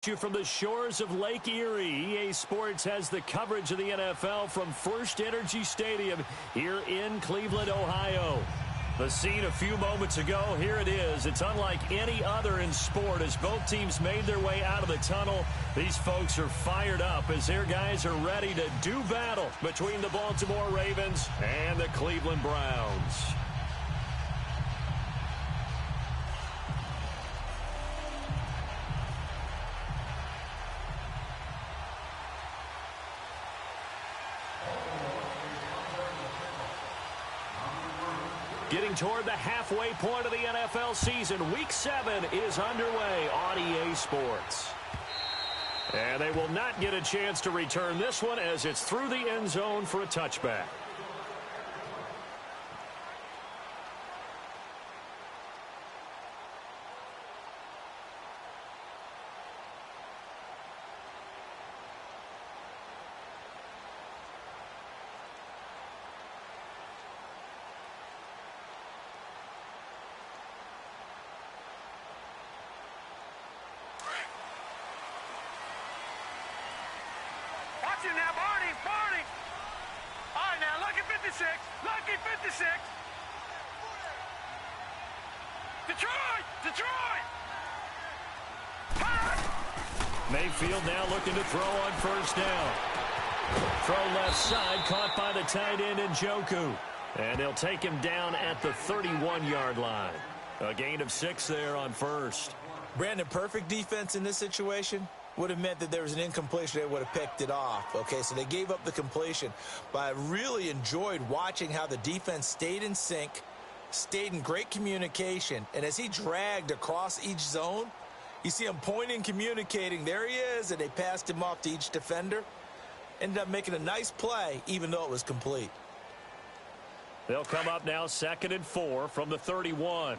You from the shores of Lake Erie. EA Sports has the coverage of the NFL from First Energy Stadium here in Cleveland, Ohio. The scene a few moments ago, here it is. It's unlike any other in sport as both teams made their way out of the tunnel. These folks are fired up as their guys are ready to do battle between the Baltimore Ravens and the Cleveland Browns. Getting toward the halfway point of the NFL season, Week 7 is underway on EA Sports. And they will not get a chance to return this one as it's through the end zone for a touchback. Now, Barney. All right, now, lucky 56. Lucky 56. Detroit. Mayfield now looking to throw on first down. Throw left side, caught by the tight end Njoku. And they'll take him down at the 31-yard line. A gain of 6 there on first. Brandon, perfect defense in this situation would have meant that there was an incompletion. They would have picked it off. Okay, so they gave up the completion. But I really enjoyed watching how the defense stayed in sync, stayed in great communication. And as he dragged across each zone, you see him pointing, communicating. There he is, and they passed him off to each defender. Ended up making a nice play, even though it was complete. They'll come up now 2nd and 4 from the 31.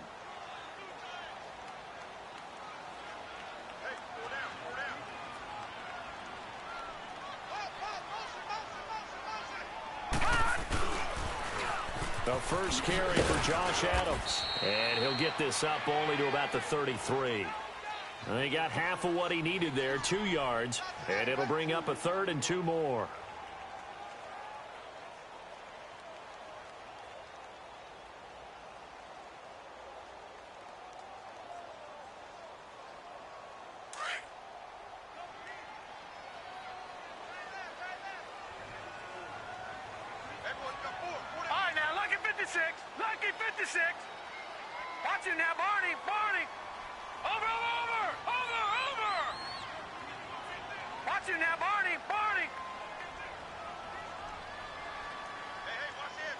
The first carry for Josh Adams. And he'll get this up only to about the 33. He got half of what he needed there, 2 yards. And it'll bring up a 3rd and 2 more. Lucky 56. Watch it now, Barney. Over. Watch it now, Barney. Hey, watch it.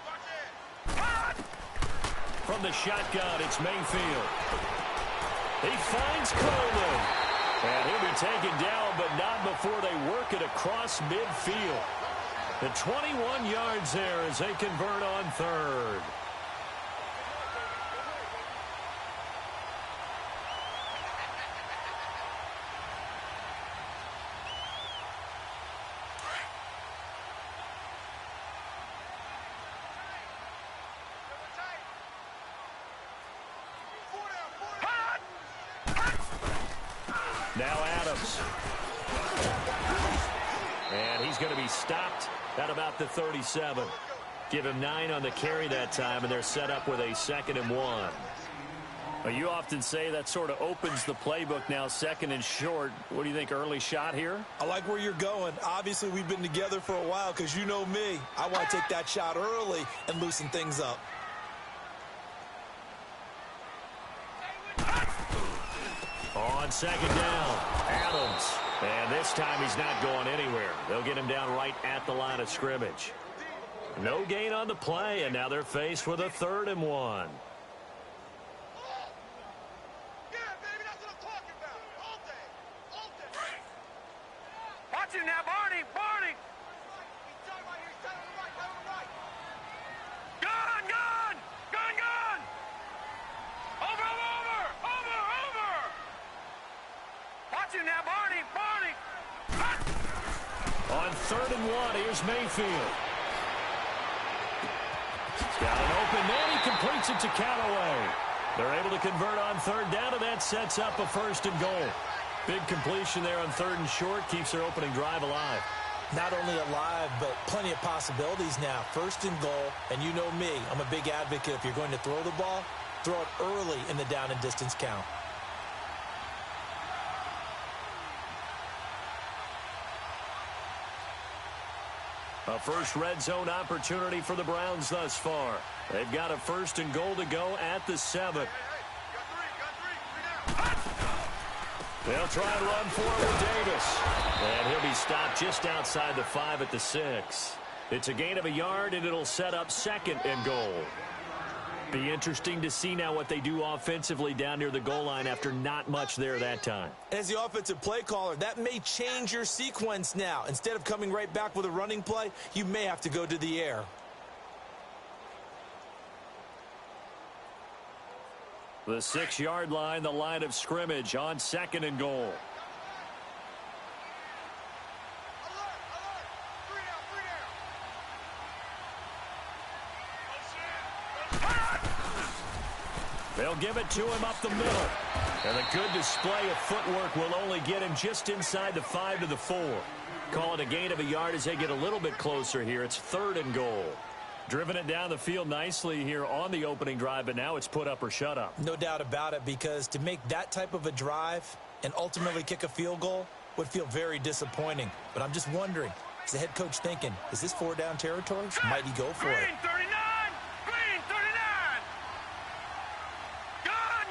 From the shotgun, it's Mayfield. He finds Coleman. And he'll be taken down, but not before they work it across midfield. The 21 yards there as they convert on 3rd. Now Adams. And he's going to be stopped at about the 37. Give him 9 on the carry that time, and they're set up with a 2nd and 1. Well, you often say that sort of opens the playbook now, 2nd and short. What do you think, early shot here? I like where you're going. Obviously, we've been together for a while because you know me. I want to take that shot early and loosen things up. On 2nd down, Adams. And this time he's not going anywhere. They'll get him down right at the line of scrimmage. No gain on the play, and now they're faced with a 3rd and 1. Watch it now, Barney. Gun. Over. Watch it now, Barney. On 3rd and 1, here's Mayfield. Got an open man. He completes it to Callaway. They're able to convert on 3rd down, and that sets up a 1st and goal. Big completion there on 3rd and short. Keeps their opening drive alive. Not only alive, but plenty of possibilities now. 1st and goal, and you know me, I'm a big advocate. If you're going to throw the ball, throw it early in the down and distance count. A first red zone opportunity for the Browns thus far. They've got a 1st and goal to go at the 7. They'll try and run forward Davis. And he'll be stopped just outside the 5 at the 6. It's a gain of a yard, and it'll set up 2nd and goal. Be interesting to see now what they do offensively down near the goal line after not much there that time. As the offensive play caller, that may change your sequence now. Instead of coming right back with a running play, you may have to go to the air. The 6-yard line, the line of scrimmage on 2nd and goal. They'll give it to him up the middle. And a good display of footwork will only get him just inside the 5 to the 4. Call it a gain of a yard as they get a little bit closer here. It's 3rd and goal. Driven it down the field nicely here on the opening drive, but now it's put up or shut up. No doubt about it, because to make that type of a drive and ultimately kick a field goal would feel very disappointing. But I'm just wondering, is the head coach thinking, is this 4-down territory? Might he go for it? Green 39! Green 39! Gone!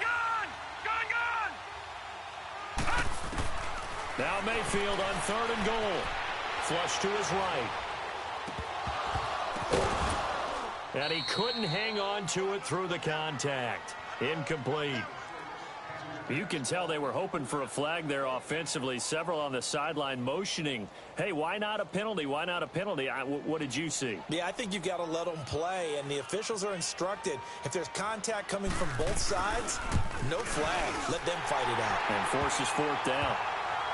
Now Mayfield on 3rd and goal. Flush to his right. And he couldn't hang on to it through the contact. Incomplete. You can tell they were hoping for a flag there offensively. Several on the sideline motioning, hey, why not a penalty? Why not a penalty? What did you see? Yeah, I think you've got to let them play, and the officials are instructed, if there's contact coming from both sides, no flag. Let them fight it out. And forces 4th down.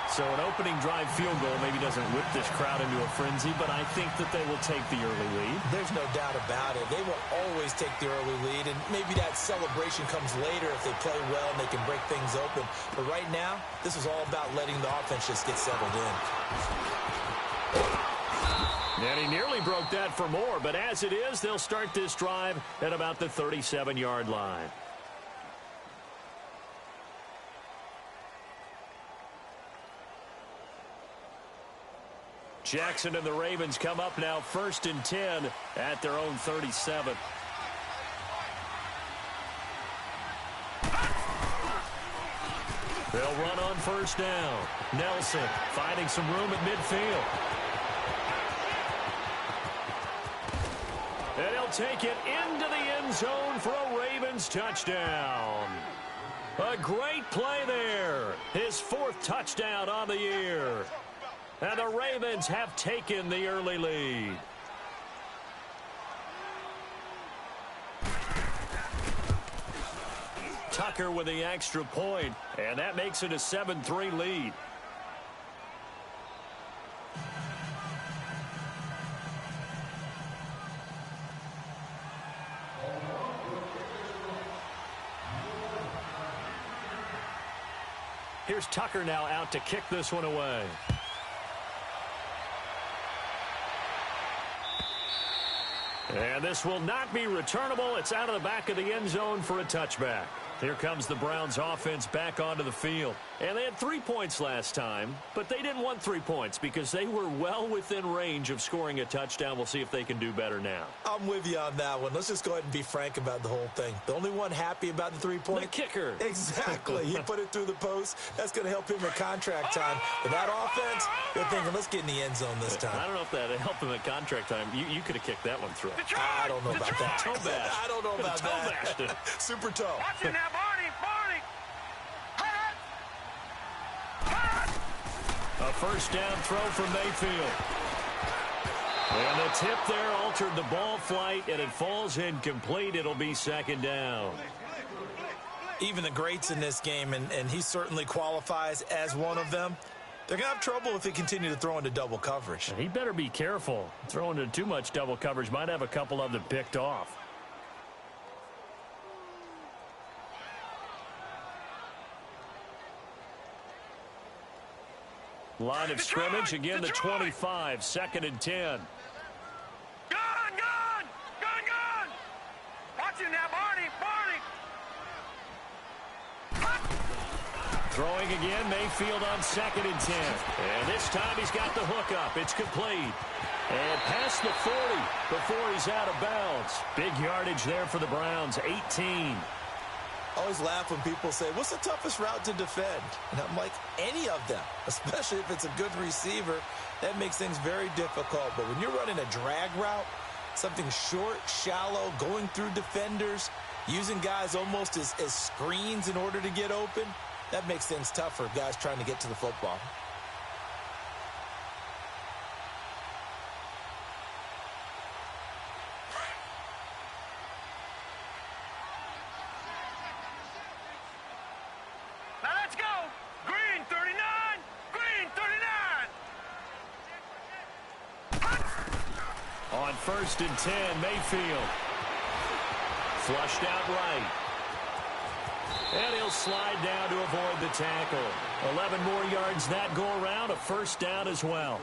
So an opening drive field goal maybe doesn't whip this crowd into a frenzy, but I think that they will take the early lead. There's no doubt about it. They will always take the early lead, and maybe that celebration comes later if they play well and they can break things open. But right now, this is all about letting the offense just get settled in. And he nearly broke that for more, but as it is, they'll start this drive at about the 37-yard line. Jackson and the Ravens come up now 1st and 10 at their own 37. They'll run on 1st down. Nelson finding some room at midfield. And he'll take it into the end zone for a Ravens touchdown. A great play there. His 4th touchdown on the year. And the Ravens have taken the early lead. Tucker with the extra point, and that makes it a 7-3 lead. Here's Tucker now out to kick this one away. And this will not be returnable. It's out of the back of the end zone for a touchback. Here comes the Browns offense back onto the field. And they had 3 points last time, but they didn't want 3 points because they were well within range of scoring a touchdown. We'll see if they can do better now. I'm with you on that one. Let's just go ahead and be frank about the whole thing. The only one happy about the 3-point? The kicker. Exactly. He put it through the post. That's going to help him at contract time. But that offense, they're thinking, let's get in the end zone this time. I don't know if that helped him at contract time. You could have kicked that one through. I don't know about that. Toe bash. I don't know about that. Super toe. Watch it now, Barney! Barney! A 1st down throw from Mayfield. And the tip there altered the ball flight, and it falls incomplete. It'll be 2nd down. Even the greats in this game, and he certainly qualifies as one of them, they're going to have trouble if they continue to throw into double coverage. He better be careful. Throwing into too much double coverage might have a couple of them picked off. Line of scrimmage, again the 25, 2nd and 10. Gun! Watch him now, Barney! Throwing again, Mayfield on 2nd and 10. And this time he's got the hook up. It's complete. And past the 40 before he's out of bounds. Big yardage there for the Browns, 18. I always laugh when people say, what's the toughest route to defend? And I'm like, any of them, especially if it's a good receiver. That makes things very difficult. But when you're running a drag route, something short, shallow, going through defenders, using guys almost as screens in order to get open, that makes things tough for guys trying to get to the football. Now let's go! Green 39! Green 39! On 1st and 10, Mayfield. Flushed out right. And he'll slide down to avoid the tackle. 11 more yards that go around, a 1st down as well.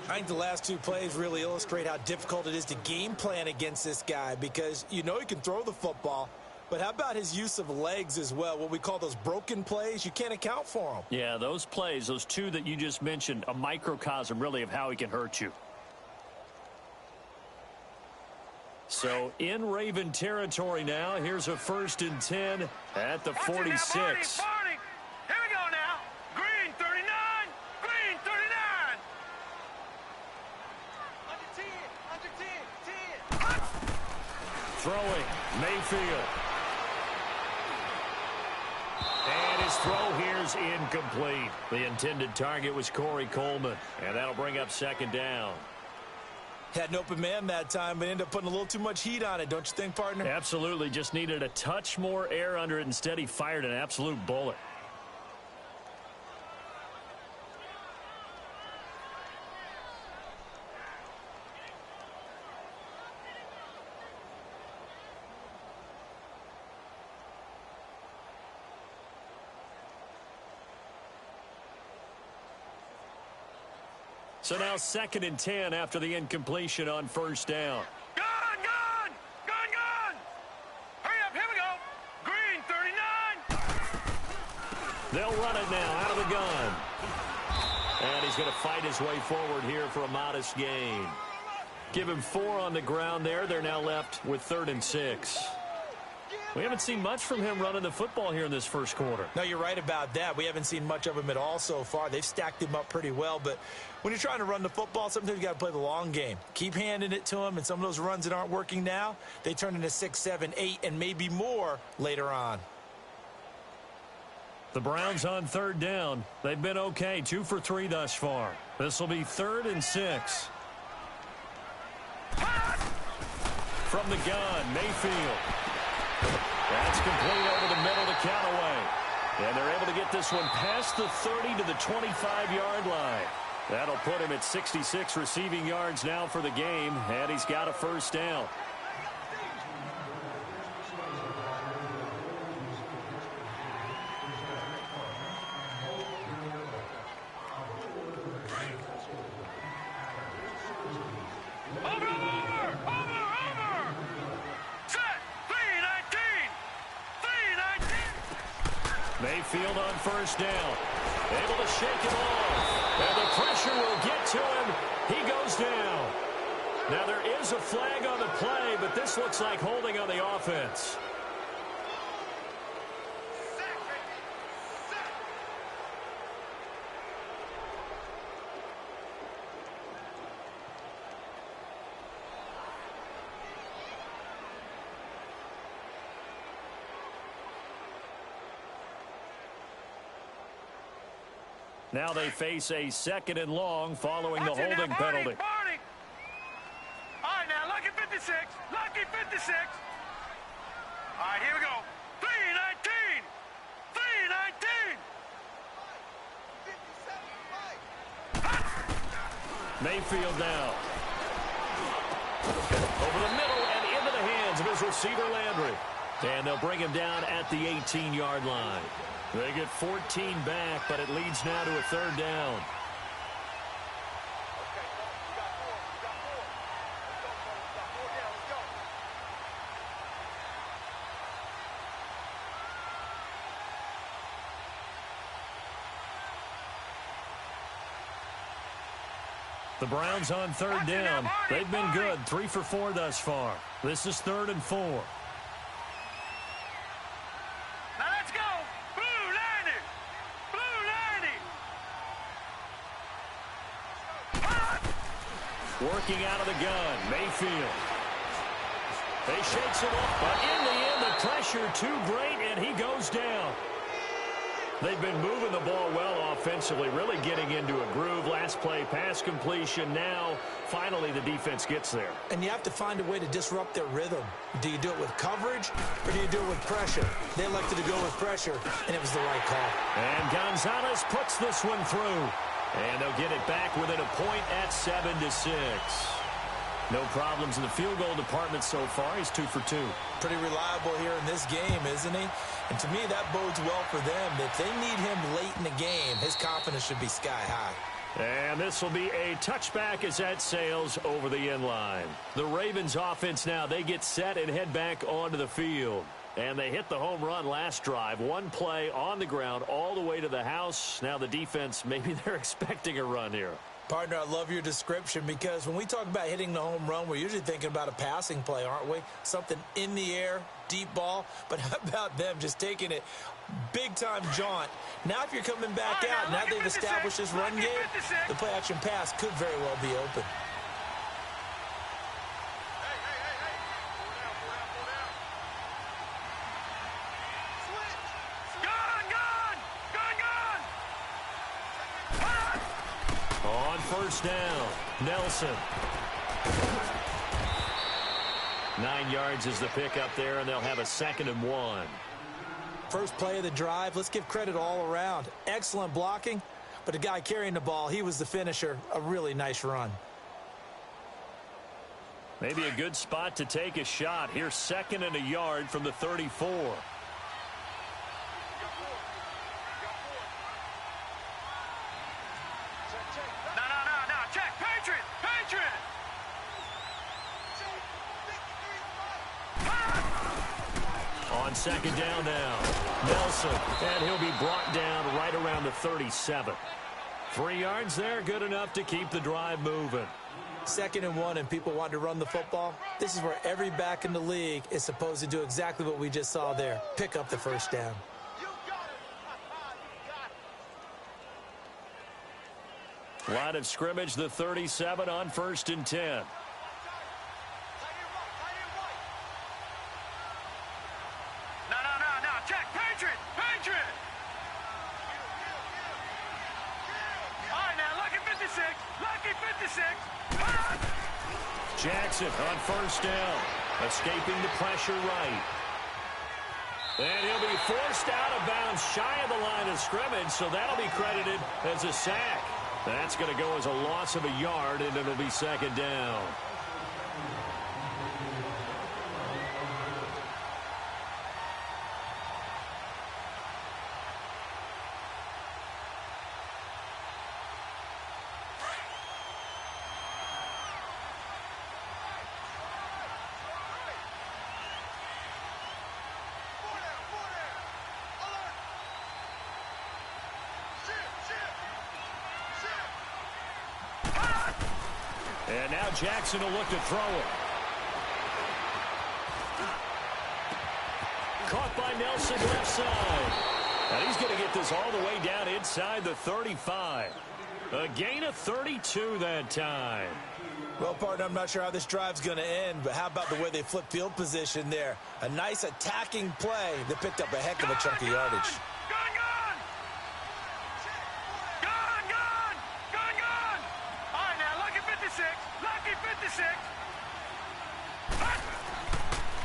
I think the last 2 plays really illustrate how difficult it is to game plan against this guy, because you know he can throw the football, but how about his use of legs as well? What we call those broken plays, you can't account for them. Yeah, those plays, those 2 that you just mentioned, a microcosm really of how he can hurt you. So in Raven territory now. Here's a 1st and 10 at the 46. Barney! Here we go now. Green 39! Green 39! Under 10! Throwing, Mayfield. And his throw here's incomplete. The intended target was Corey Coleman. And that'll bring up 2nd down. Had an open man that time, but ended up putting a little too much heat on it, don't you think, partner? Absolutely. Just needed a touch more air under it. Instead, he fired an absolute bullet. So now 2nd and 10 after the incompletion on 1st down. Gun! Hurry up, here we go. Green 39! They'll run it now out of the gun. And he's going to fight his way forward here for a modest gain. Give him 4 on the ground there. They're now left with 3rd and 6. We haven't seen much from him running the football here in this 1st quarter. No, you're right about that. We haven't seen much of him at all so far. They've stacked him up pretty well, but when you're trying to run the football, sometimes you got to play the long game. Keep handing it to him, and some of those runs that aren't working now, they turn into 6, 7, 8, and maybe more later on. The Browns on 3rd down. They've been okay, 2 for 3 thus far. This will be 3rd and 6. From the gun, Mayfield. That's complete over the middle to Callaway. And they're able to get this one past the 30 to the 25-yard line. That'll put him at 66 receiving yards now for the game, and he's got a 1st down. Mayfield on 1st down. Able to shake him off. And the pressure will get to him. He goes down. Now there is a flag on the play, but this looks like holding on the offense. Now they face a 2nd and long following the holding penalty. Barney. All right, now, lucky 56. Lucky 56. All right, here we go. 319. 319. Mayfield now. Over the middle and into the hands of his receiver, Landry. And they'll bring him down at the 18-yard line. They get 14 back, but it leads now to a 3rd down. The Browns on third down. They've been good, 3 for 4 thus far. This is 3rd and 4. Now let's go. Blue 90. Blue 90. Working out of the gun, Mayfield. They shakes it off, but in the end, the pressure too great, and he goes down. They've been moving the ball well offensively, really getting into a groove. Last play, pass completion. Now, finally, the defense gets there. And you have to find a way to disrupt their rhythm. Do you do it with coverage, or do you do it with pressure? They elected to go with pressure, and it was the right call. And Gonzalez puts this one through. And they'll get it back within a point at 7-6. No problems in the field goal department so far. He's 2 for 2. Pretty reliable here in this game, isn't he? And to me, that bodes well for them. If they need him late in the game, his confidence should be sky high. And this will be a touchback as that sails over the end line. The Ravens offense now, they get set and head back onto the field. And they hit the home run last drive. One play on the ground all the way to the house. Now the defense, maybe they're expecting a run here. Partner, I love your description because when we talk about hitting the home run, we're usually thinking about a passing play, aren't we? Something in the air, deep ball. But how about them just taking it big-time jaunt? Now if you're coming back out, now they've established this run game, the play-action pass could very well be open. First down, Nelson. 9 yards is the pickup there, and they'll have a 2nd and 1. First play of the drive, let's give credit all around. Excellent blocking, but the guy carrying the ball, he was the finisher. A really nice run. Maybe a good spot to take a shot. Here's 2nd and a yard from the 34. On 2nd down now, Nelson, and he'll be brought down right around the 37. 3 yards there, good enough to keep the drive moving. 2nd and 1, and people want to run the football. This is where every back in the league is supposed to do exactly what we just saw there. Pick up the first down. Line of scrimmage, the 37 on 1st and 10. Jackson on 1st down, escaping the pressure right. And he'll be forced out of bounds shy of the line of scrimmage, so that'll be credited as a sack. That's going to go as a loss of a yard, and it'll be 2nd down. And now Jackson will look to throw it. Caught by Nelson left side. And he's going to get this all the way down inside the 35. A gain of 32 that time. Well, partner, I'm not sure how this drive's going to end, but how about the way they flip field position there? A nice attacking play that picked up a heck of a chunk of yardage.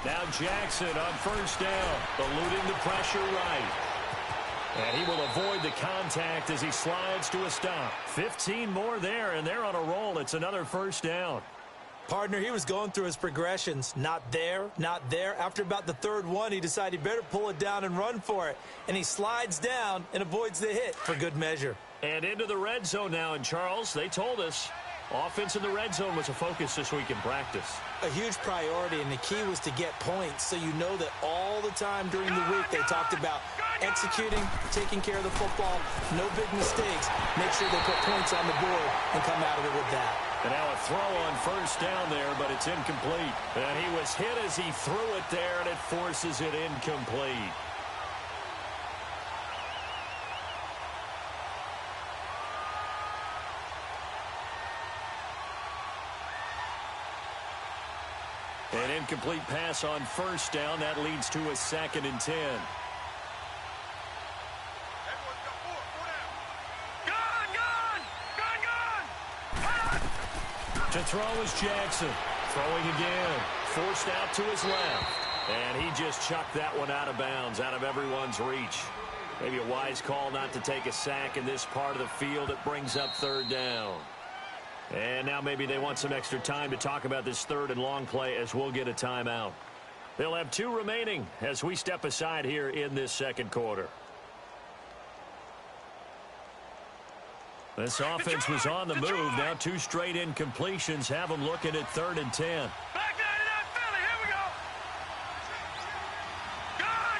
Now Jackson on 1st down, eluding the pressure right. And he will avoid the contact as he slides to a stop. 15 more there, and they're on a roll. It's another 1st down. Partner, he was going through his progressions. Not there, not there. After about the 3rd one, he decided he better pull it down and run for it. And he slides down and avoids the hit for good measure. And into the red zone now. And Charles, they told us offense in the red zone was a focus this week in practice. A huge priority, and the key was to get points, so you know that all the time during the week they talked about executing, taking care of the football, no big mistakes. Make sure they put points on the board and come out of it with that. And now a throw on first down there, but it's incomplete. And he was hit as he threw it there, and it forces it incomplete. An incomplete pass on first down. That leads to a 2nd and 10. To throw is Jackson. Throwing again. Forced out to his left. And he just chucked that one out of bounds, out of everyone's reach. Maybe a wise call not to take a sack in this part of the field. It brings up 3rd down. And now maybe they want some extra time to talk about this 3rd and long play as we'll get a timeout. They'll have 2 remaining as we step aside here in this 2nd quarter. This offense was on the move. Now 2 straight incompletions have them looking at 3rd and 10. Back 99 Philly. Here we go. Gone.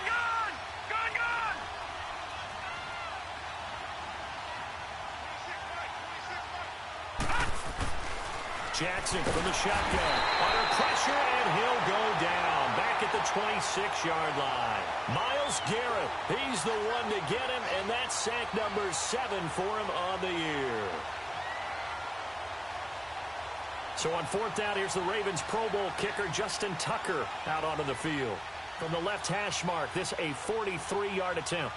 Jackson from the shotgun. Under pressure, and he'll go down. Back at the 26-yard line. Myles Garrett, he's the one to get him, and that's sack number 7 for him on the year. So on 4th down, here's the Ravens Pro Bowl kicker, Justin Tucker, out onto the field. From the left hash mark, this a 43-yard attempt.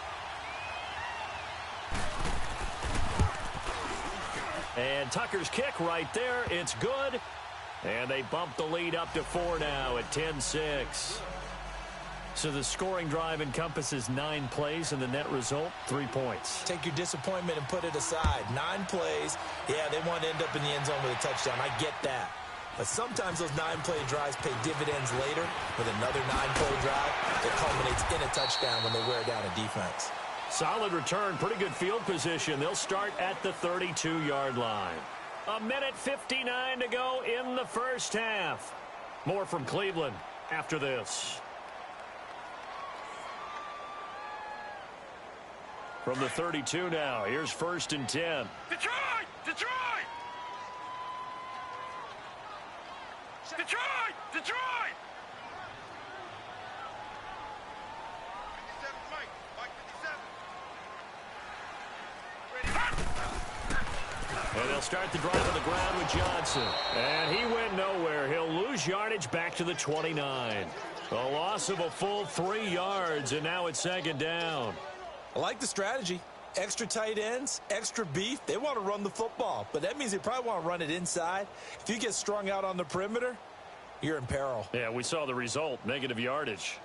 And Tucker's kick right there. It's good. And they bump the lead up to 4 now at 10-6. So the scoring drive encompasses 9 plays, and the net result, 3 points. Take your disappointment and put it aside. 9 plays. Yeah, they want to end up in the end zone with a touchdown. I get that. But sometimes those 9-play drives pay dividends later with another 9-play drive that culminates in a touchdown when they wear down a defense. Solid return, pretty good field position. They'll start at the 32-yard line. 1:59 to go in the first half. More from Cleveland after this. From the 32 now, here's 1st and 10. Detroit! And they'll start the drive on the ground with Johnson. And he went nowhere. He'll lose yardage back to the 29. A loss of a full 3 yards, and now it's 2nd down. I like the strategy. Extra tight ends, extra beef. They want to run the football, but that means they probably want to run it inside. If you get strung out on the perimeter, you're in peril. Yeah, we saw the result, negative yardage.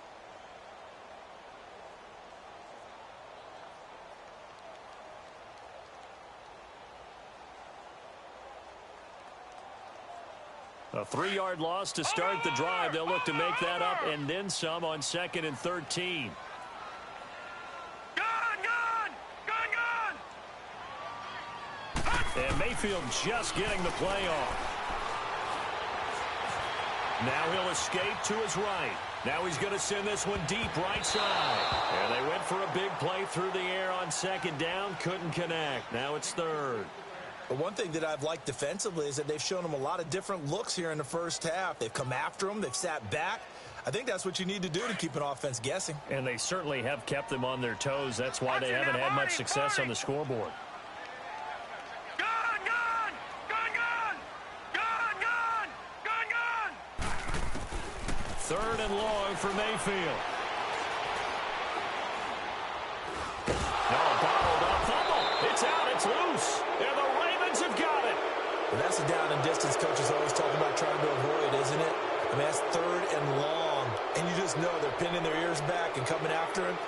A 3-yard loss to start the drive. They'll look to make that up and then some on 2nd and 13. And Mayfield just getting the play off. Now he'll escape to his right. Now he's going to send this one deep right side. And they went for a big play through the air on 2nd down. Couldn't connect. Now it's 3rd. But one thing that I've liked defensively is that they've shown them a lot of different looks here in the first half. They've come after them. They've sat back. I think that's what you need to do to keep an offense guessing. And they certainly have kept them on their toes. That's why they haven't had much success on the scoreboard. Third and long for Mayfield. Bottled up fumble. It's out. It's loose. And the Ravens have got it. Well, that's a down and distance coaches always talk about trying to avoid, isn't it? I mean, that's 3rd and long. And you just know they're pinning their ears back and coming after him,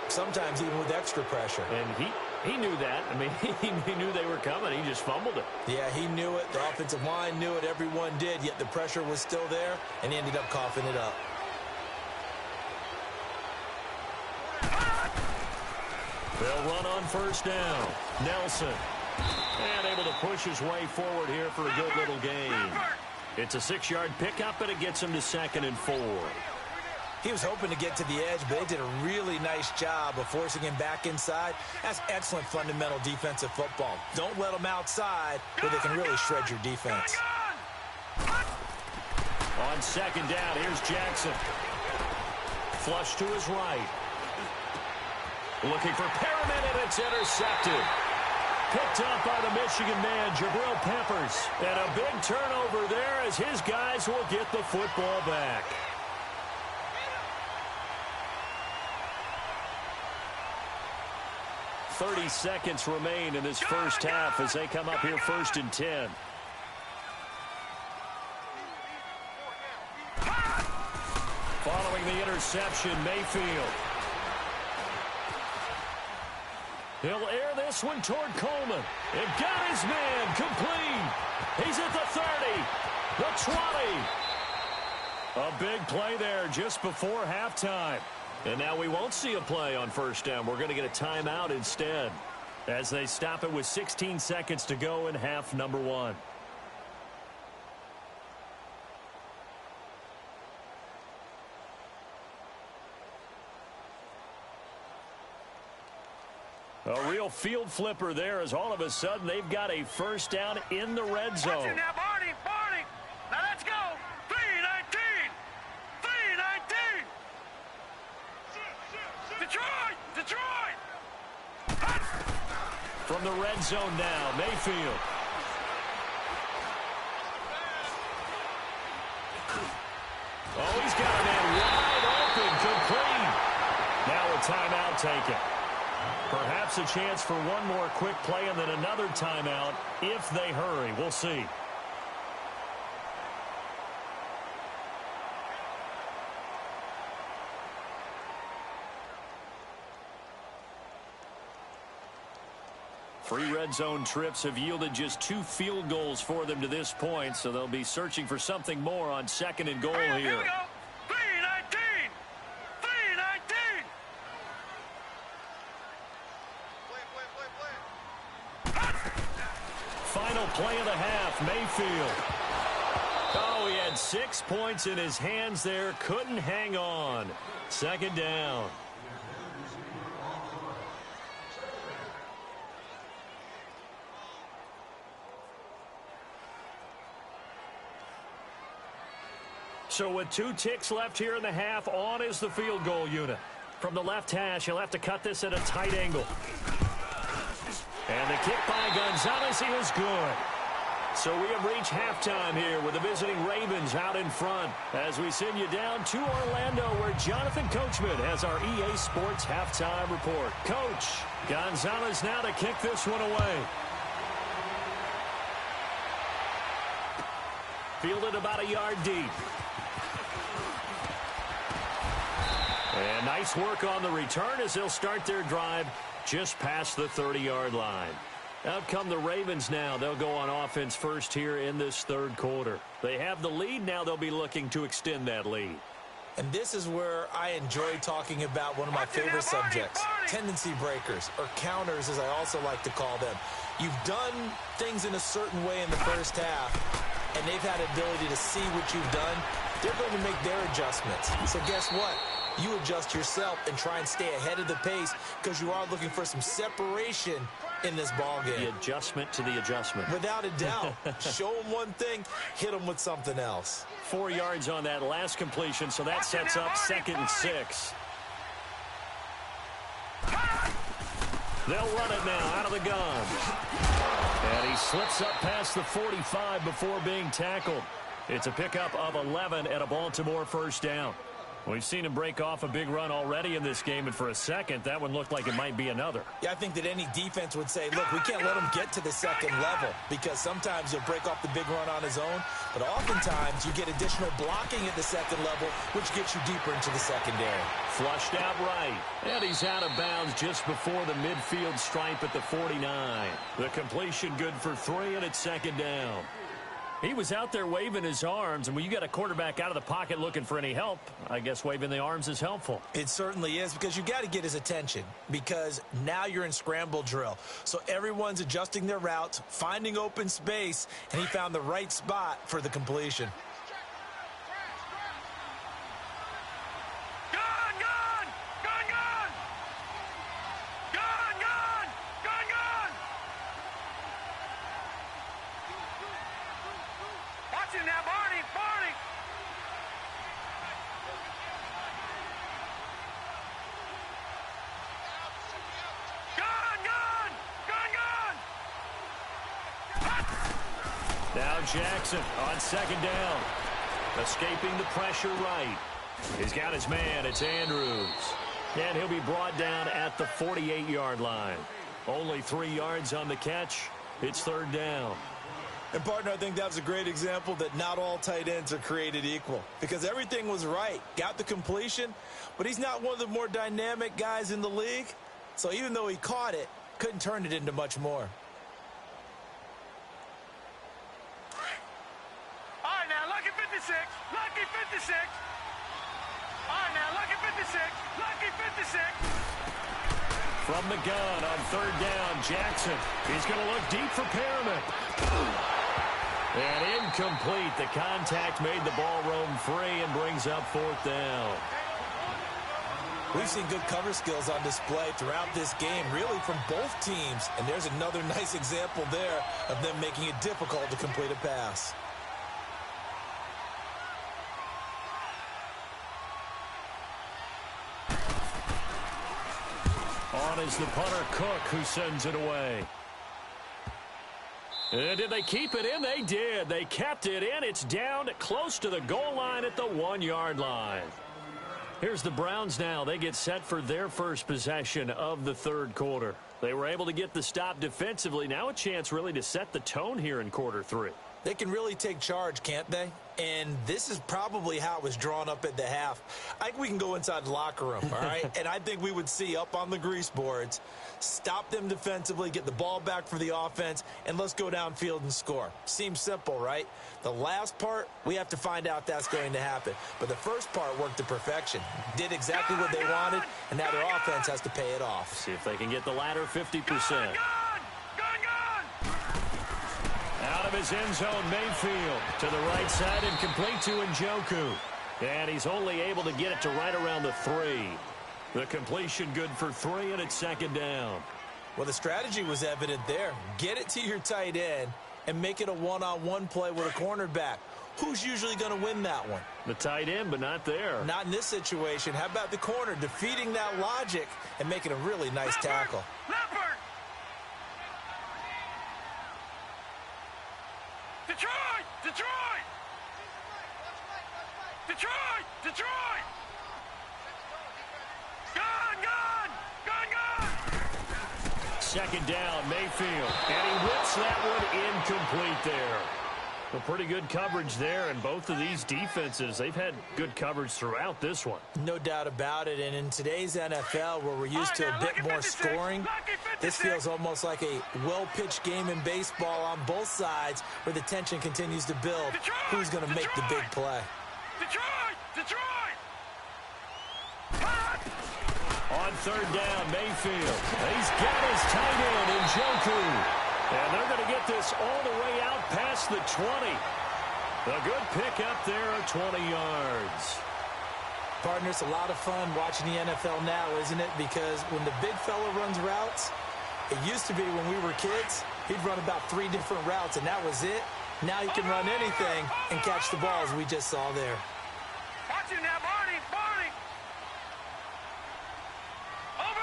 sometimes even with extra pressure. And he knew that. I mean, he knew they were coming. He just fumbled it. Yeah, he knew it. The offensive line knew it. Everyone did, yet the pressure was still there, and he ended up coughing it up. They'll run on first down. Nelson. And able to push his way forward here for a good little gain. It's a 6-yard pickup, and it gets him to 2nd and 4. He was hoping to get to the edge, but they did a really nice job of forcing him back inside. That's excellent fundamental defensive football. Don't let them outside where they can really shred your defense. On second down, here's Jackson. Flush to his right. Looking for Perriman, and it's intercepted. Picked up by the Michigan man, Jabril Peppers. And a big turnover there as his guys will get the football back. .30 seconds remain in this first half as they come up here 1st and 10. Following the interception, Mayfield. He'll air this one toward Coleman. It got his man complete. He's at the 30, the 20. A big play there just before halftime. And now we won't see a play on first down. We're going to get a timeout instead as they stop it with 16 seconds to go in half number 1. A real field flipper there as all of a sudden they've got a first down in the red zone. Watch it now, Barney. Now let's go. 3-19. 3-19. Detroit. From the red zone now, Mayfield. Oh, he's got a man wide open, complete. Now a timeout taken. Perhaps a chance for one more quick play and then another timeout if they hurry. We'll see. Three red zone trips have yielded just 2 field goals for them to this point, so they'll be searching for something more on 2nd and goal here. Here we go. 3-19. 3-19. Final play of the half, Mayfield. Oh, he had 6 points in his hands there. Couldn't hang on. 2nd down. So with 2 ticks left here in the half, on is the field goal unit. From the left hash, he'll have to cut this at a tight angle. And the kick by Gonzalez is good. So we have reached halftime here with the visiting Ravens out in front as we send you down to Orlando where Jonathan Coachman has our EA Sports halftime report. Coach, Gonzalez now to kick this one away. Fielded about a yard deep. And nice work on the return as they'll start their drive just past the 30-yard line. Out come the Ravens now. They'll go on offense first here in this 3rd quarter. They have the lead. Now they'll be looking to extend that lead. And this is where I enjoy talking about one of my favorite subjects, tendency breakers, or counters as I also like to call them. You've done things in a certain way in the first half, and they've had ability to see what you've done. They're going to make their adjustments. So guess what? You adjust yourself and try and stay ahead of the pace because you are looking for some separation in this ball game. The adjustment to the adjustment. Without a doubt. Show them one thing, hit them with something else. 4 yards on that last completion, so that sets up 2nd and 6. They'll run it now out of the gun. And he slips up past the 45 before being tackled. It's a pickup of 11 and a Baltimore first down. We've seen him break off a big run already in this game, and for a second, that one looked like it might be another. Yeah, I think that any defense would say, look, we can't let him get to the 2nd level because sometimes he'll break off the big run on his own, but oftentimes you get additional blocking at the 2nd level, which gets you deeper into the secondary. Flushed out right, and he's out of bounds just before the midfield stripe at the 49. The completion good for 3, and it's 2nd down. He was out there waving his arms, and when you got a quarterback out of the pocket looking for any help, I guess waving the arms is helpful. It certainly is, because you got to get his attention, because now you're in scramble drill. So everyone's adjusting their routes, finding open space, and he found the right spot for the completion. Watch it now, Barney. Barney. Now Jackson on second down. Escaping the pressure right. He's got his man. It's Andrews. And he'll be brought down at the 48-yard line. Only 3 yards on the catch. It's third down. And, partner, I think that was a great example that not all tight ends are created equal. Because everything was right. Got the completion, but he's not one of the more dynamic guys in the league. So even though he caught it, couldn't turn it into much more. All right, now, lucky 56. Lucky 56. All right, now, lucky 56. Lucky 56. From the gun on third down, Jackson. He's going to look deep for Perriman. And incomplete. The contact made the ball roam free and brings up fourth down. We've seen good cover skills on display throughout this game, really from both teams. And there's another nice example there of them making it difficult to complete a pass. On is the punter, Cook, who sends it away. And did they keep it in? They did. They kept it in. It's down close to the goal line at the 1-yard line. Here's the Browns now. They get set for their first possession of the third quarter. They were able to get the stop defensively. Now a chance really to set the tone here in quarter three. They can really take charge, can't they? And this is probably how it was drawn up at the half. I think we can go inside the locker room, all right? And I think we would see up on the grease boards, stop them defensively, get the ball back for the offense, and let's go downfield and score. Seems simple, right? The last part, we have to find out that's going to happen. But the first part worked to perfection. Did exactly what they wanted, and now their offense has to pay it off. See if they can get the latter 50%. Out of his end zone, Mayfield to the right side and complete to Njoku. And he's only able to get it to right around the 3. The completion good for 3, and it's second down. Well, the strategy was evident there. Get it to your tight end and make it a one-on-one play with a cornerback. Who's usually going to win that one? The tight end, but not there. Not in this situation. How about the corner defeating that logic and making a really nice tackle? Detroit! Detroit! Detroit! Detroit! Gun! Second down, Mayfield. And he whips that one incomplete there. Well, pretty good coverage there, and both of these defenses, they've had good coverage throughout this one. No doubt about it, and in today's NFL, where we're used to a bit more scoring, this feels almost like a well-pitched game in baseball on both sides, where the tension continues to build. Who's going to make the big play? Detroit! On third down, Mayfield. He's got his tight end, Njoku. And they're going to get this all the way out past the 20. A good pick up there at 20 yards. Partner, it's a lot of fun watching the NFL now, isn't it? Because when the big fella runs routes, it used to be when we were kids, he'd run about 3 different routes, and that was it. Now he can run anything and catch the ball, as we just saw there. Watch it now, Barney! Over!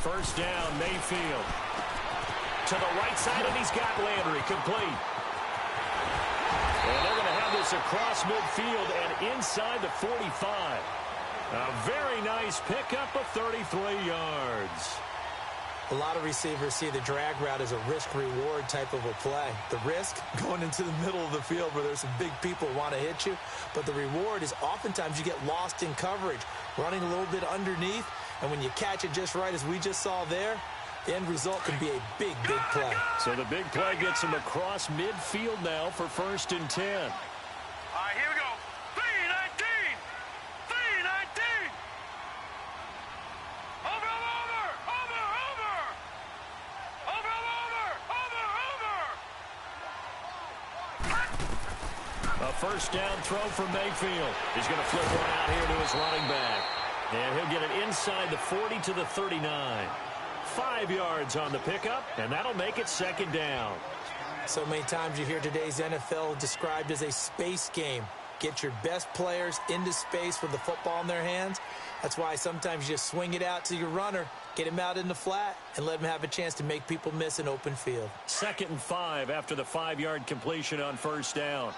First down, Mayfield. To the right side, and he's got Landry complete. And they're going to have this across midfield and inside the 45. A very nice pickup of 33 yards. A lot of receivers see the drag route as a risk-reward type of a play. The risk, going into the middle of the field where there's some big people who want to hit you. But the reward is oftentimes you get lost in coverage, running a little bit underneath. And when you catch it just right, as we just saw there, the end result can be a big, big play. So the big play gets him across midfield now for 1st and 10. All right, here we go. 3-19! Over! A first down throw for Mayfield. He's going to flip one out here to his running back. And he'll get it inside the 40 to the 39. 5 yards on the pickup, and that'll make it second down. So many times you hear today's NFL described as a space game. Get your best players into space with the football in their hands. That's why sometimes you just swing it out to your runner, get him out in the flat, and let him have a chance to make people miss an open field. 2nd and 5 after the 5-yard completion on first down.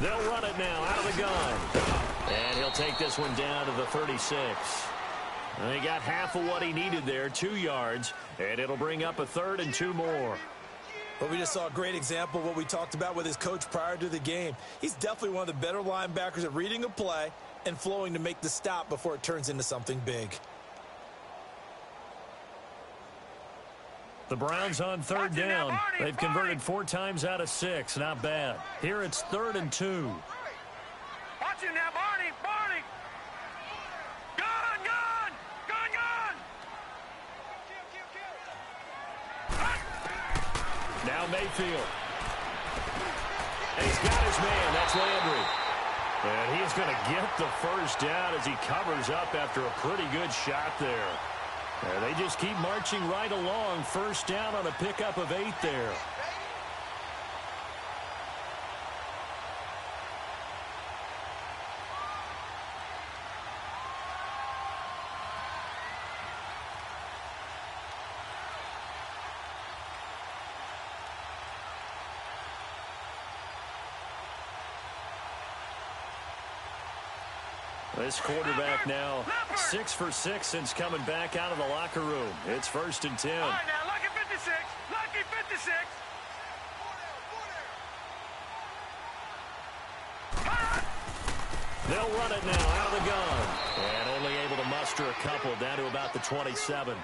They'll run it now out of the gun. And he'll take this one down to the 36. And he got half of what he needed there, 2 yards. And it'll bring up a 3rd and 2 more. Well, we just saw a great example of what we talked about with his coach prior to the game. He's definitely one of the better linebackers at reading a play and flowing to make the stop before it turns into something big. The Browns on 3rd down. They've converted 4 times out of 6. Not bad. Here it's 3rd and 2. Watch him now, Barney. Barney. Gun, gun. Gun, gun. Now Mayfield. And he's got his man. That's Landry. And he's going to get the first down as he covers up after a pretty good shot there. And they just keep marching right along. First down on a pickup of 8 there. This quarterback now 6 for 6 since coming back out of the locker room. It's 1st and 10. All right, now, lucky 56. Lucky 56. They'll run it now out of the gun. And only able to muster a couple down to about the 27.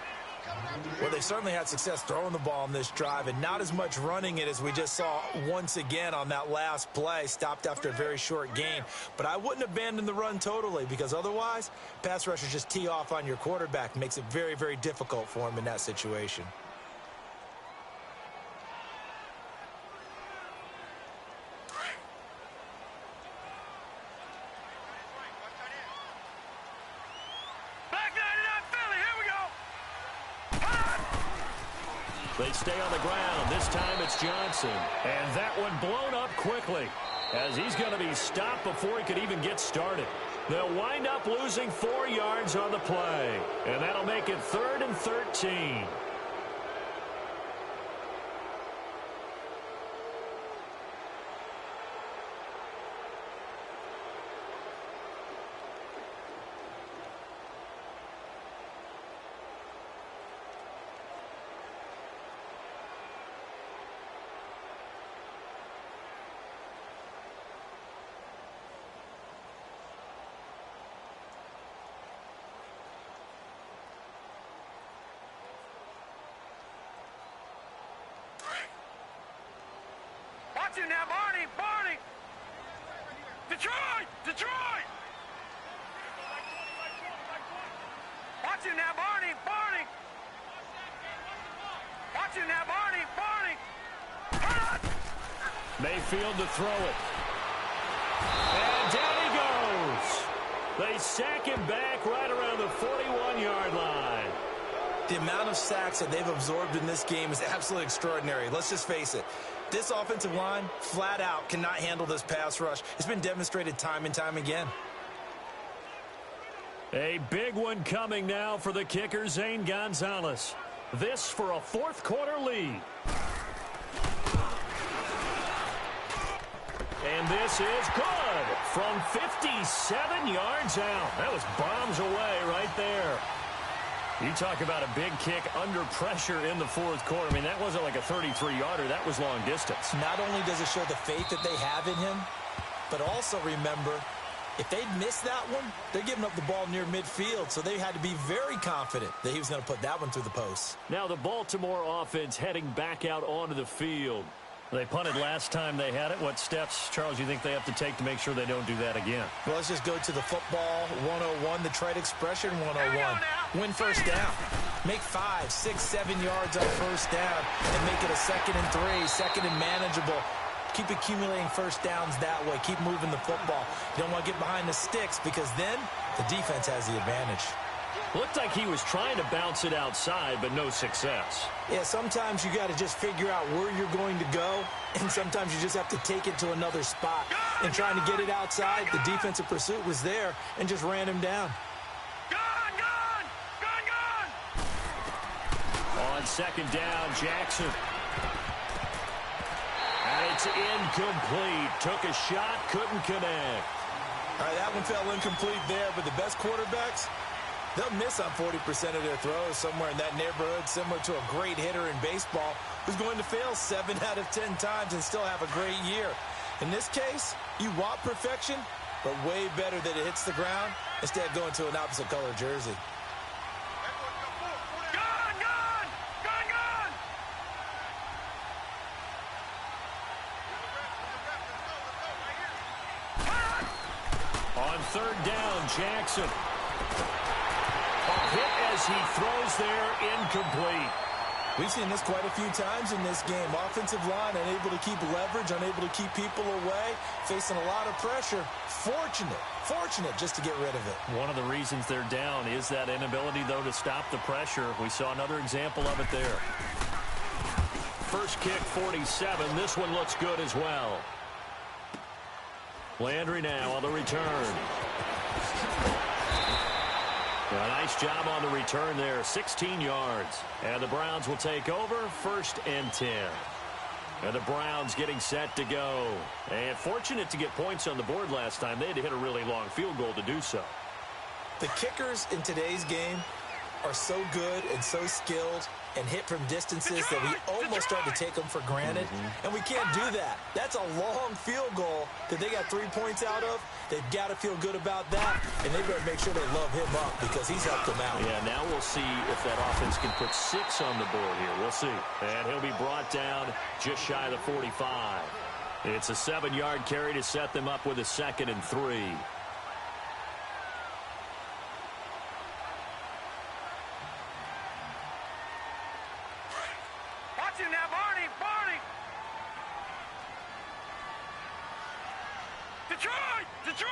Well, they certainly had success throwing the ball on this drive and not as much running it as we just saw once again on that last play, stopped after a very short gain. But I wouldn't abandon the run totally because otherwise, pass rushers just tee off on your quarterback. Makes it very, very difficult for him in that situation. They stay on the ground. This time it's Johnson. And that one blown up quickly as he's going to be stopped before he could even get started. They'll wind up losing 4 yards on the play. And that'll make it 3rd and 13. Watch him now, Barney. Barney. Detroit. Detroit. Watch him now, Barney. Barney. Watch him now, Barney. Barney. Mayfield to throw it. And down he goes. They sack him back right around the 41-yard line. The amount of sacks that they've absorbed in this game is absolutely extraordinary. Let's just face it. This offensive line, flat out, cannot handle this pass rush. It's been demonstrated time and time again. A big one coming now for the kicker, Zane Gonzalez. This for a 4th quarter lead. And this is good from 57 yards out. That was bombs away right there. You talk about a big kick under pressure in the 4th quarter. I mean, that wasn't like a 33-yarder. That was long distance. Not only does it show the faith that they have in him, but also remember, if they'd missed that one, they're giving up the ball near midfield, so they had to be very confident that he was going to put that one through the post. Now the Baltimore offense heading back out onto the field. They punted last time they had it. What steps, Charles, you think they have to take to make sure they don't do that again? Well, let's just go to the football 101, the trite expression 101. Win first down. Make 5, 6, 7 yards on first down and make it a 2nd and 3, second and manageable. Keep accumulating first downs that way. Keep moving the football. You don't want to get behind the sticks because then the defense has the advantage. Looked like he was trying to bounce it outside, but no success. Yeah, sometimes you got to just figure out where you're going to go, and sometimes you just have to take it to another spot. And trying to get it outside, the defensive pursuit was there and just ran him down. On 2nd down, Jackson. And it's incomplete. Took a shot, couldn't connect. All right, that one fell incomplete there, but the best quarterbacks, they'll miss on 40% of their throws, somewhere in that neighborhood, similar to a great hitter in baseball who's going to fail 7 out of 10 times and still have a great year. In this case, you want perfection, but way better that it hits the ground instead of going to an opposite color jersey. On 3rd down, Jackson. A hit as he throws there, incomplete. We've seen this quite a few times in this game. Offensive line unable to keep leverage, unable to keep people away, facing a lot of pressure. Fortunate just to get rid of it. One of the reasons they're down is that inability, though, to stop the pressure. We saw another example of it there. First kick, 47. This one looks good as well. Landry now on the return. A nice job on the return there, 16 yards. And the Browns will take over, 1st and 10. And the Browns getting set to go. And fortunate to get points on the board last time. They had to hit a really long field goal to do so. The kickers in today's game are so good and so skilled and hit from distances that we almost start to take them for granted. And we can't do that. That's a long field goal that they got 3 points out of. They've got to feel good about that, and they better make sure they love him up because he's helped them out. Yeah, now we'll see if that offense can put 6 on the board here. We'll see. And he'll be brought down just shy of the 45. It's a 7-yard carry to set them up with a 2nd and 3. Detroit!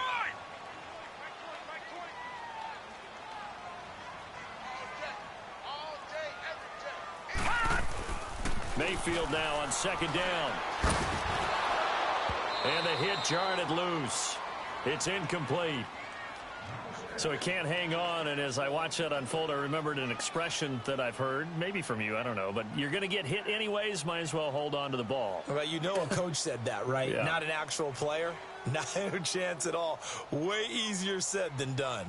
Mayfield now on 2nd down. And the hit jarred it loose. It's incomplete. So he can't hang on, and as I watch that unfold, I remembered an expression that I've heard, maybe from you, I don't know, but you're going to get hit anyways, might as well hold on to the ball. Well, you know a coach said that, right? Yeah. Not an actual player. Not a chance at all. Way easier said than done.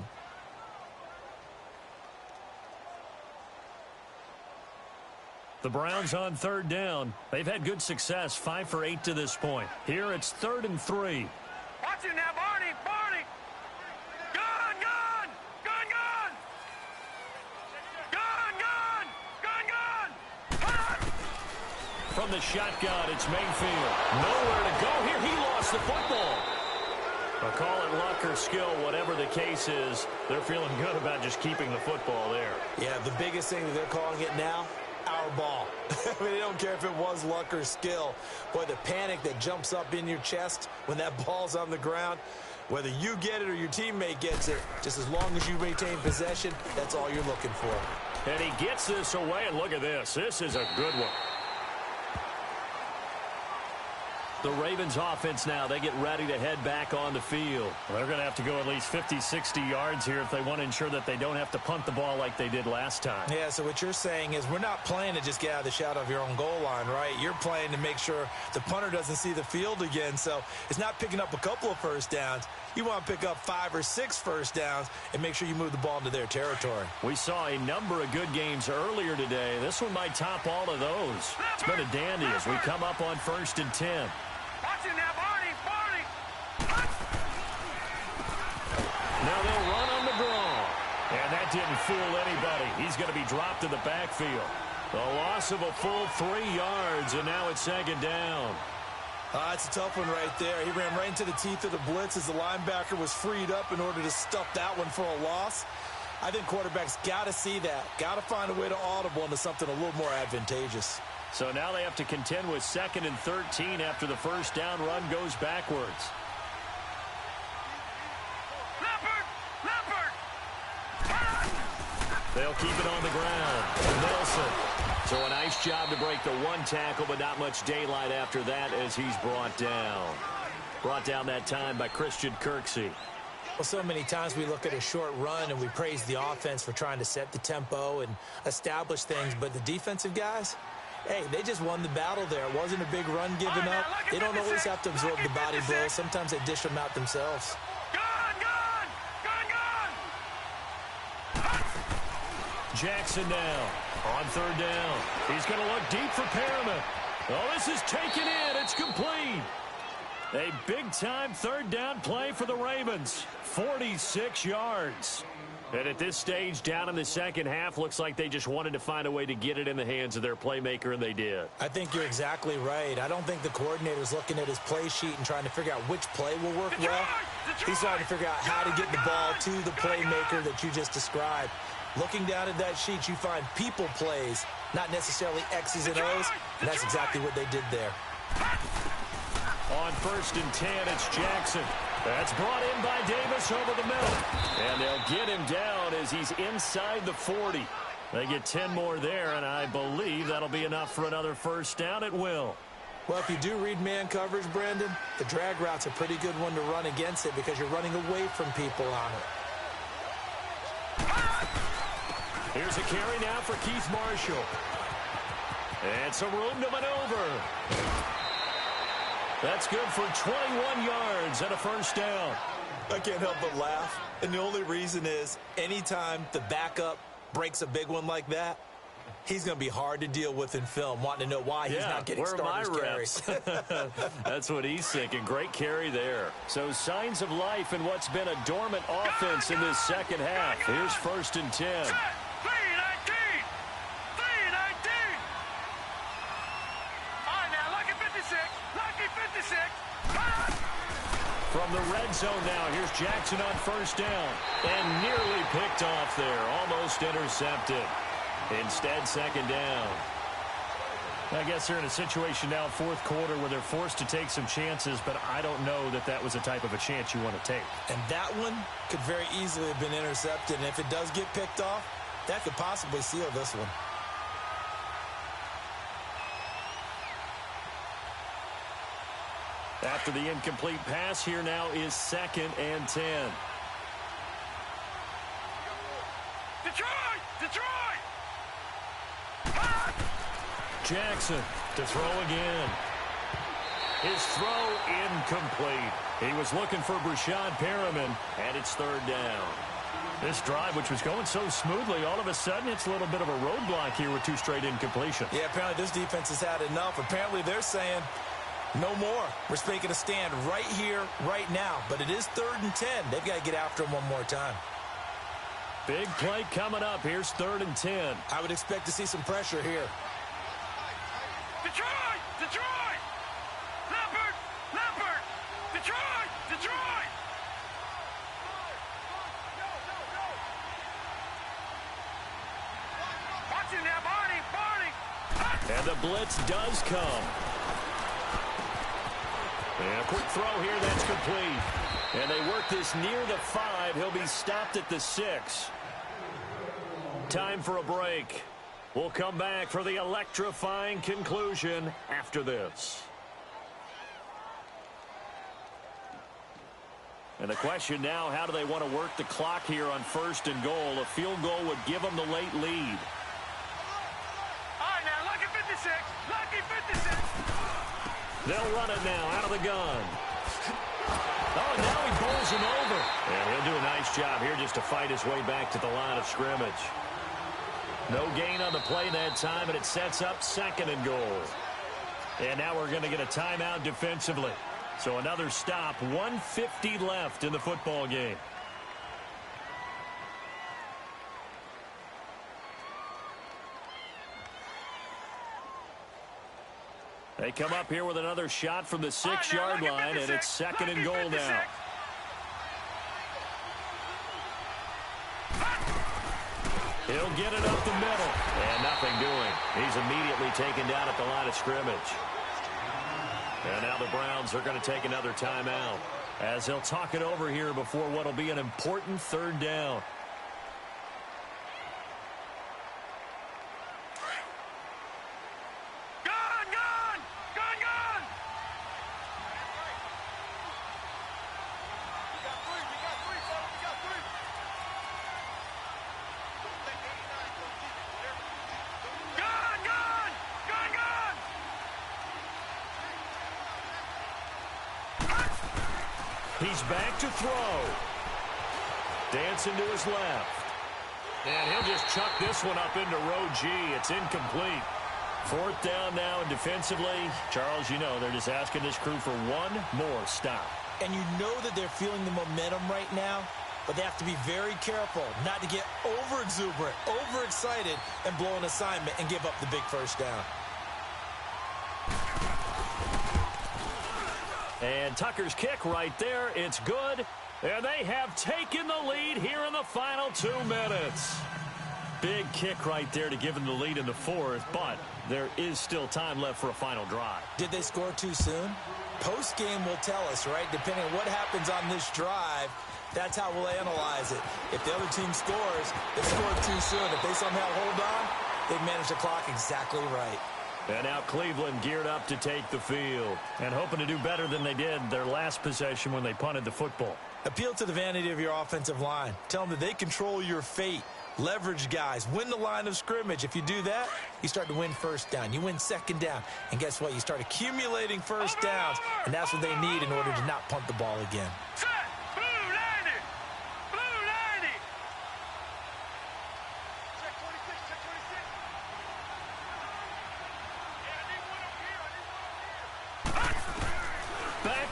The Browns on 3rd down. They've had good success, 5 for 8 to this point. Here it's 3rd and 3. Watch it now, Barney! Gun! From the shotgun, it's Mayfield. Nowhere to go here. He lost the football. I'll call it luck or skill, whatever the case is. They're feeling good about just keeping the football there. Yeah, the biggest thing that they're calling it now, our ball. I mean, they don't care if it was luck or skill. Boy, the panic that jumps up in your chest when that ball's on the ground, whether you get it or your teammate gets it, just as long as you retain possession, that's all you're looking for. And he gets this away, and look at this. This is a good one. The Ravens offense now, they get ready to head back on the field. They're going to have to go at least 50, 60 yards here if they want to ensure that they don't have to punt the ball like they did last time. Yeah, so what you're saying is we're not playing to just get out of the shadow of your own goal line, right? You're playing to make sure the punter doesn't see the field again. So it's not picking up a couple of first downs. You want to pick up 5 or 6 first downs and make sure you move the ball into their territory. We saw a number of good games earlier today. This one might top all of those. It's been a dandy as we come up on 1st and 10. Watch it now, Barney! Now they'll run on the draw. And that didn't fool anybody. He's going to be dropped in the backfield. A loss of a full 3 yards, and now it's second down. It's a tough one right there. He ran right into the teeth of the blitz as the linebacker was freed up in order to stuff that one for a loss. I think quarterbacks got to see that. Got to find a way to audible into something a little more advantageous. So now they have to contend with 2nd and 13 after the first down run goes backwards. They'll keep it on the ground. Nelson. So a nice job to break the 1 tackle, but not much daylight after that as he's brought down. Brought down that time by Christian Kirksey. Well, so many times we look at a short run and we praise the offense for trying to set the tempo and establish things, but the defensive guys, hey, they just won the battle there. It wasn't a big run given up. They don't always have to absorb the body blows. Sometimes they dish them out themselves. Jackson now on 3rd down. He's going to look deep for Perriman. Oh, this is taken in. It's complete. A big-time 3rd down play for the Ravens. 46 yards. And at this stage, down in the second half, looks like they just wanted to find a way to get it in the hands of their playmaker, and they did. I think you're exactly right. I don't think the coordinator's looking at his play sheet and trying to figure out which play will work well. He's trying to figure out how to get the ball to the playmaker that you just described. Looking down at that sheet, you find people plays, not necessarily X's and O's, and that's exactly what they did there. On 1st and 10, it's Jackson. That's brought in by Davis over the middle. And they'll get him down as he's inside the 40. They get 10 more there, and I believe that'll be enough for another first down at will. Well, if you do read man coverage, Brandon, the drag route's a pretty good one to run against it because you're running away from people on it. Here's a carry now for Keith Marshall. And some room to maneuver. That's good for 21 yards and a first down. I can't help but laugh. And the only reason is anytime the backup breaks a big one like that, he's going to be hard to deal with in film, wanting to know why he's not getting starters carries. That's what he's thinking. Great carry there. So signs of life in what's been a dormant offense in this second half. Here's 1st and 10. From the red zone now, here's Jackson on 1st down. And nearly picked off there. Almost intercepted. Instead, 2nd down. I guess they're in a situation now, 4th quarter, where they're forced to take some chances, but I don't know that that was the type of a chance you want to take. And that one could very easily have been intercepted, and if it does get picked off, that could possibly seal this one. After the incomplete pass, here now is 2nd and 10. Detroit! Jackson to throw again. His throw incomplete. He was looking for Brashad Perriman, and it's 3rd down. This drive, which was going so smoothly, all of a sudden it's a little bit of a roadblock here with 2 straight incompletions. Yeah, apparently this defense has had enough. Apparently they're saying, no more. We're making a stand right here, right now. But it is 3rd and 10. They've got to get after him one more time. Big play coming up. Here's 3rd and 10. I would expect to see some pressure here. Detroit! Leopard! Detroit! Watch him now, Barney! And the blitz does come. And a quick throw here, that's complete. And they work this near the 5. He'll be stopped at the 6. Time for a break. We'll come back for the electrifying conclusion after this. And the question now, how do they want to work the clock here on 1st and goal? A field goal would give them the late lead. All right, now, lucky 56. They'll run it now out of the gun. Oh, now he bowls him over. And he'll do a nice job here just to fight his way back to the line of scrimmage. No gain on the play that time, and it sets up 2nd and goal. And now we're going to get a timeout defensively. So another stop, 1:50 left in the football game. They come up here with another shot from the 6-yard line, and it's 2nd and goal now. He'll get it up the middle, and nothing doing. He's immediately taken down at the line of scrimmage. And now the Browns are going to take another timeout as they'll talk it over here before what will be an important 3rd down. He's back to throw. Dancing to his left. And he'll just chuck this one up into row G. It's incomplete. 4th down now, and defensively, Charles, you know, they're just asking this crew for one more stop. And you know that they're feeling the momentum right now, but they have to be very careful not to get over-exuberant, overexcited, and blow an assignment and give up the big 1st down. And Tucker's kick right there. It's good. And they have taken the lead here in the final 2 minutes. Big kick right there to give them the lead in the 4th, but there is still time left for a final drive. Did they score too soon? Post-game will tell us, right? Depending on what happens on this drive, that's how we'll analyze it. If the other team scores, they scored too soon. If they somehow hold on, they've managed the clock exactly right. And now Cleveland geared up to take the field and hoping to do better than they did their last possession when they punted the football. Appeal to the vanity of your offensive line. Tell them that they control your fate. Leverage guys. Win the line of scrimmage. If you do that, you start to win 1st down. You win 2nd down. And guess what? You start accumulating 1st downs, and that's what they need in order to not punt the ball again.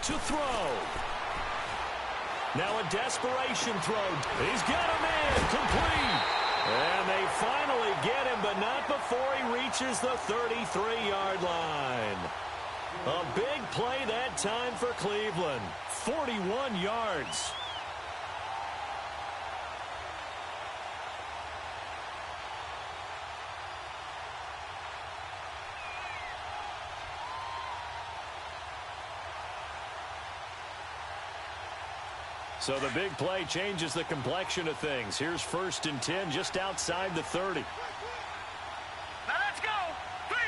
To throw. Now a desperation throw. He's got a man complete. And they finally get him, but not before he reaches the 33-yard line. A big play that time for Cleveland. 41 yards. So the big play changes the complexion of things. Here's 1st and 10 just outside the 30. Now let's go. 3-19.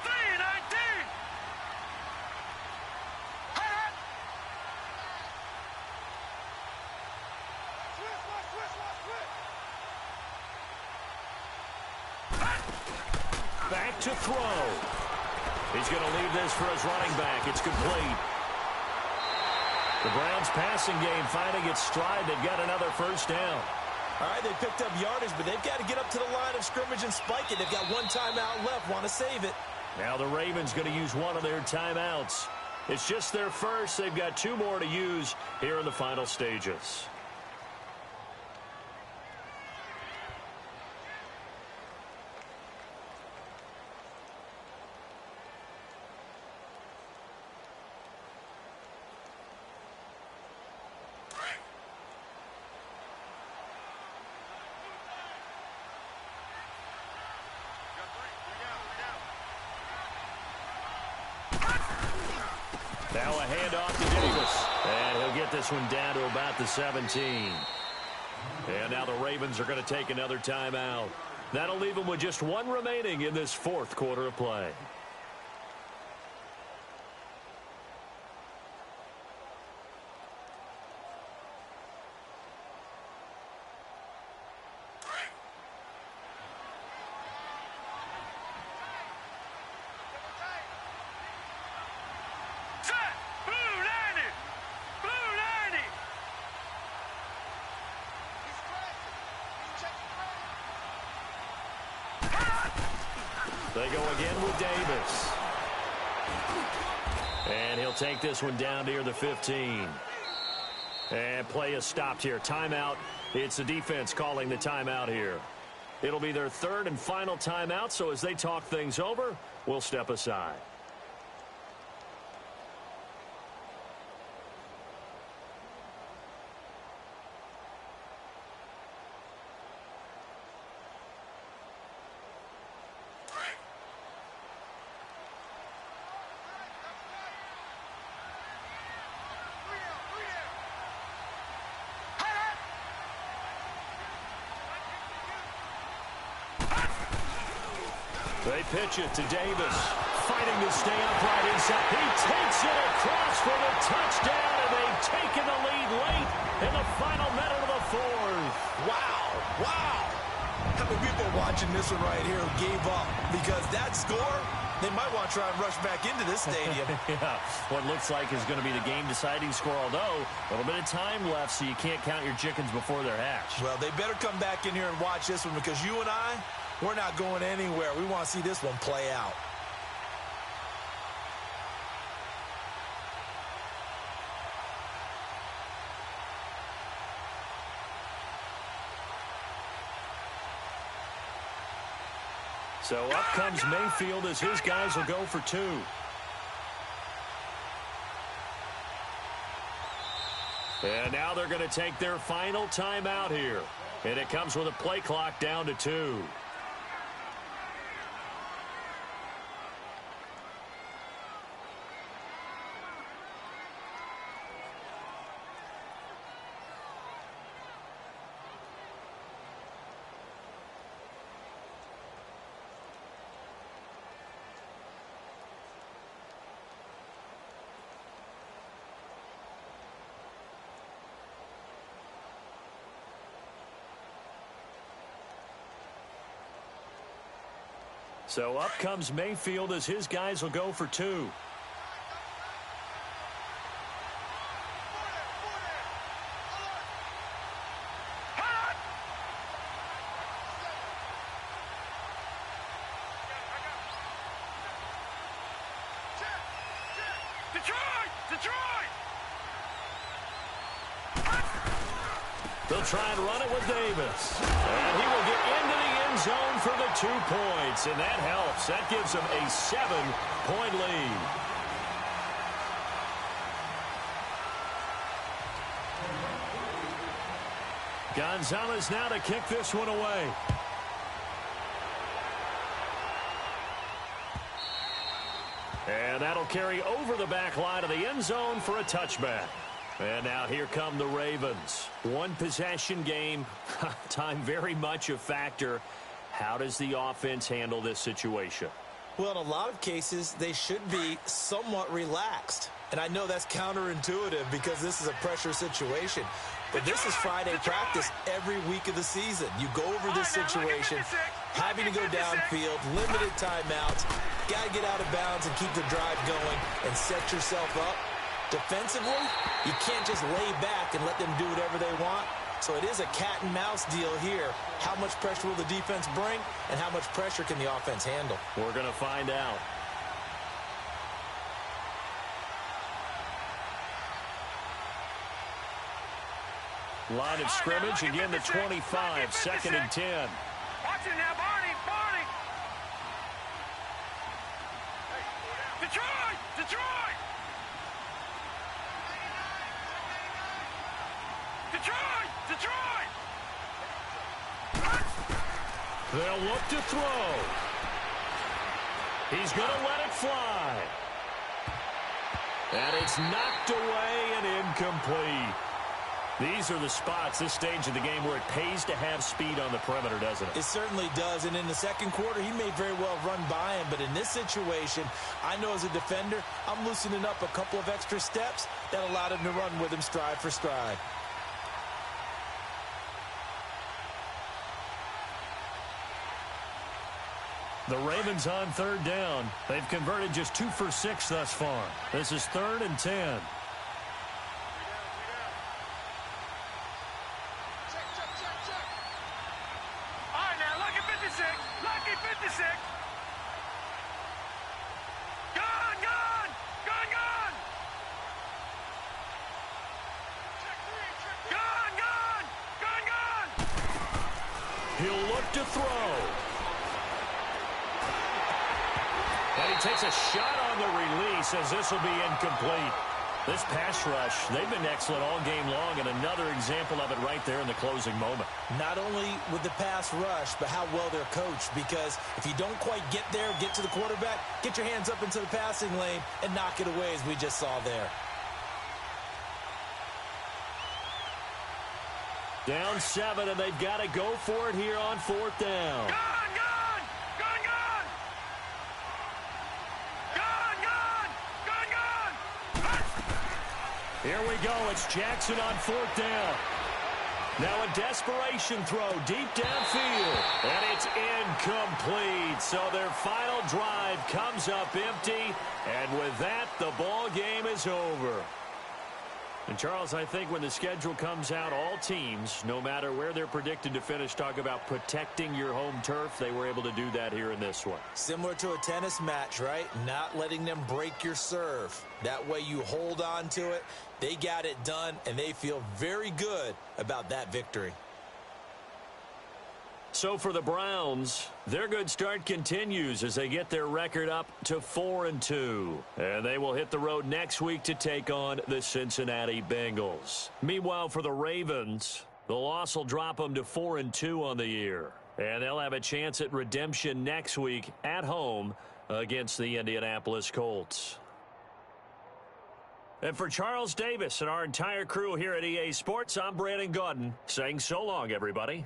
3-19. Back to throw. He's going to leave this for his running back. It's complete. The Browns passing game finding its stride. They've got another 1st down. All right, they picked up yardage, but they've got to get up to the line of scrimmage and spike it. They've got 1 timeout left. Want to save it. Now the Ravens going to use one of their timeouts. It's just their first. They've got 2 more to use here in the final stages. Now a handoff to Davis. And he'll get this one down to about the 17. And now the Ravens are going to take another timeout. That'll leave them with just 1 remaining in this 4th quarter of play. They go again with Davis. And he'll take this one down near the 15. And play is stopped here. Timeout. It's the defense calling the timeout here. It'll be their 3rd and final timeout, so as they talk things over, will step aside. They pitch it to Davis, fighting to stay upright inside. He takes it across for the touchdown, and they've taken the lead late in the final minute of the fourth. Wow, wow. How many people watching this one right here gave up? Because that score, they might want to try and rush back into this stadium. Yeah, what looks like is going to be the game-deciding score, although a little bit of time left, so you can't count your chickens before they're hatched. Well, they better come back in here and watch this one, because you and I, we're not going anywhere. We want to see this one play out. So up comes Mayfield as his guys will go for two. And now they're going to take their final timeout here. And it comes with a play clock down to 2. So up comes Mayfield as his guys will go for two. They'll try and run it with Davis. And he will get into the end zone for the 2 points. And that helps. That gives them a 7-point lead. Gonzalez now to kick this one away. And that'll carry over the back line of the end zone for a touchback. And now here come the Ravens. One possession game. Time very much a factor. How does the offense handle this situation? Well, in a lot of cases, they should be somewhat relaxed. And I know that's counterintuitive because this is a pressure situation. But this is Friday practice every week of the season. You go over this situation, having to go downfield, limited timeouts, got to get out of bounds and keep the drive going and set yourself up. Defensively, you can't just lay back and let them do whatever they want. So it is a cat and mouse deal here. How much pressure will the defense bring, and how much pressure can the offense handle? We're going to find out. Line of scrimmage, again the 25, 2nd and 10. Watch it now, Barney, Barney. Detroit, Detroit. Detroit, Detroit. They'll look to throw. He's going to let it fly. And it's knocked away and incomplete. These are the spots, this stage of the game, where it pays to have speed on the perimeter, doesn't it? It certainly does. And in the second quarter, he may very well run by him. But in this situation, I know as a defender, I'm loosening up a couple of extra steps that allowed him to run with him stride for stride. The Ravens on 3rd down. They've converted just 2 for 6 thus far. This is 3rd and 10. He'll look to throw. takes a shot on the release as this will be incomplete. This pass rush, they've been excellent all game long, and another example of it right there in the closing moment. Not only with the pass rush, but how well they're coached, because if you don't quite get there, get to the quarterback, get your hands up into the passing lane and knock it away as we just saw there. Down 7, and they've got to go for it here on 4th down. Here we go. It's Jackson on 4th down. Now a desperation throw deep downfield. And it's incomplete. So their final drive comes up empty. And with that, the ball game is over. And, Charles, I think when the schedule comes out, all teams, no matter where they're predicted to finish, talk about protecting your home turf. They were able to do that here in this one. Similar to a tennis match, right? Not letting them break your serve. That way you hold on to it. They got it done, and they feel very good about that victory. So for the Browns, their good start continues as they get their record up to 4-2. And they will hit the road next week to take on the Cincinnati Bengals. Meanwhile, for the Ravens, the loss will drop them to 4-2 on the year. And they'll have a chance at redemption next week at home against the Indianapolis Colts. And for Charles Davis and our entire crew here at EA Sports, I'm Brandon Gaudin saying so long, everybody.